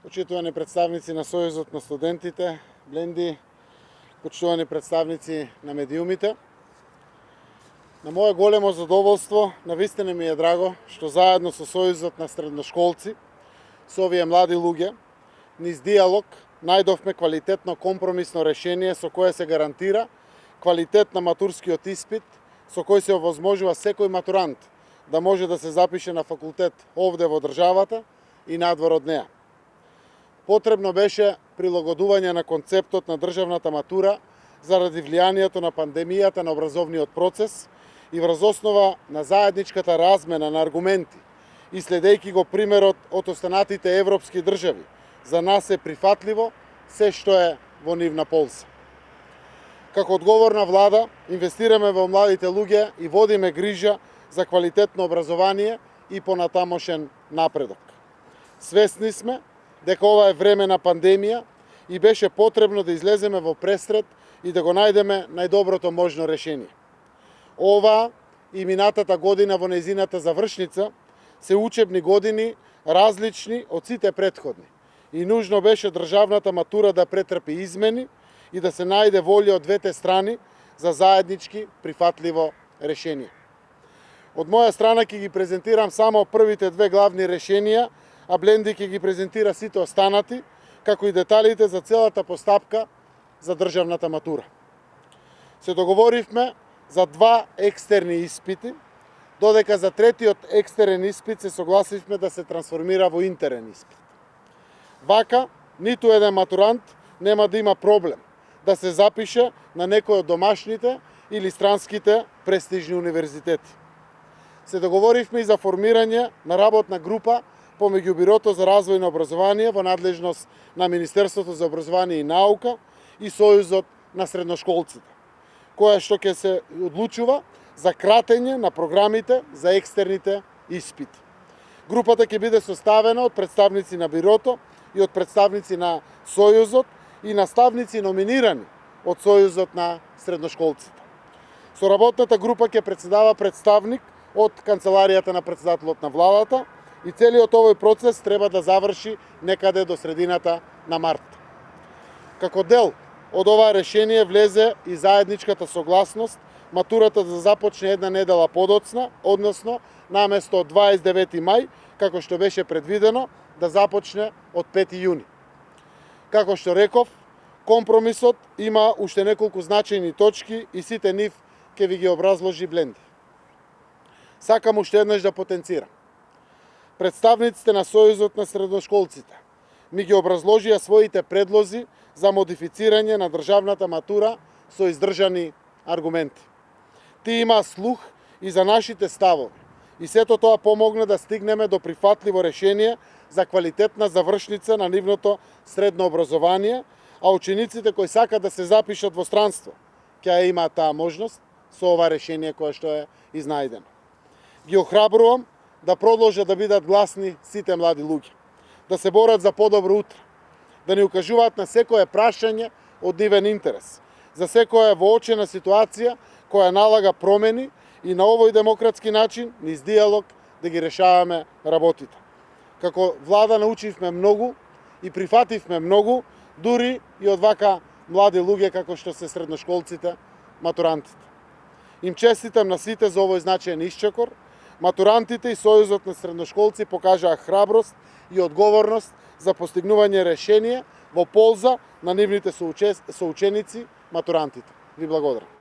Почитувани представници на Сојузот на студентите, Бленди, почитувани представници на медиумите. На моje големо задоволство, навистина ми е драго што заедно со Сојузот на средношколци, со овие млади луѓе, низ диалог најдовме квалитетно компромисно решение со кое се гарантира квалитет на матурскиот испит, со кој се овозможува секој матурант да може да се запише на факултет овде во државата и надвор од неа. Потребно беше прилагодување на концептот на државната матура заради влијанието на пандемијата на образовниот процес и врз основа на заедничката размена на аргументи и следејќи го примерот од останатите европски држави, за нас е прифатливо се што е во нивна полза. Како одговорна влада, инвестираме во младите луѓе и водиме грижа за квалитетно образование и понатамошен напредок. Свесни сме дека ова е време на пандемија и беше потребно да излеземе во пресред и да го најдеме најдоброто можно решение. Ова и минатата година во нејзината завршница се учебни години различни од сите претходни и нужно беше државната матура да претрпи измени и да се најде волја од двете страни за заеднички прифатливо решение. Од моја страна ќе ги презентирам само првите две главни решенија, а Бленди ќе ги презентира сите останати, како и деталите за целата постапка за државната матура. Се договоривме за два екстерни испити, додека за третиот екстерен испит се согласивме да се трансформира во интерен испит. Вака, ниту еден матурант нема да има проблем да се запише на некој од домашните или странските престижни универзитети. Се договоривме и за формирање на работна група помеѓу Бирото за развој на образование во надлежност на Министерството за образование и наука и Сојузот на средношколците, која што ќе се одлучува за кратење на програмите за екстерните испити. Групата ќе биде составена од представници на Бирото и од представници на Сојузот и наставници номинирани од Сојузот на средношколците. Со работната група ќе председава представник од Канцеларијата на председателот на владата и целиот овој процес треба да заврши некаде до средината на март. Како дел од ова решение влезе и заедничката согласност матурата да започне една недела подоцна, односно наместо од 29 мај, како што беше предвидено, да започне од 5 јуни. Како што реков, компромисот има уште неколку значајни точки и сите нив ќе ви ги образложи Бленди. Сакам уште еднаш да потенцирам. Представниците на Сојузот на средношколците ми ги образложија своите предлози за модифицирање на државната матура со издржани аргументи. Ти има слух и за нашите ставови и сето тоа помогна да стигнеме до прифатливо решение за квалитетна завршница на нивното средно образование, а учениците кои сакат да се запишат во странство ќе ја имаат таа можност со ова решение кое што е изнајдено. Ги охрабрувам да продолжат да бидат гласни сите млади луѓе, да се борат за подобро утре, да ни укажуваат на секое прашање од нивен интерес, за секоја воочена ситуација која налага промени и на овој демократски начин, низ диалог, да ги решаваме работите. Како влада научивме многу и прифативме многу, дури и од вака млади луѓе како што се средношколците, матурантите. Им честитам на сите за овој значаен исчекор. Матурантите и Сојузот на средношколци покажаа храброст и одговорност за постигнување решение во полза на нивните соученици, матурантите. Ви благодарам.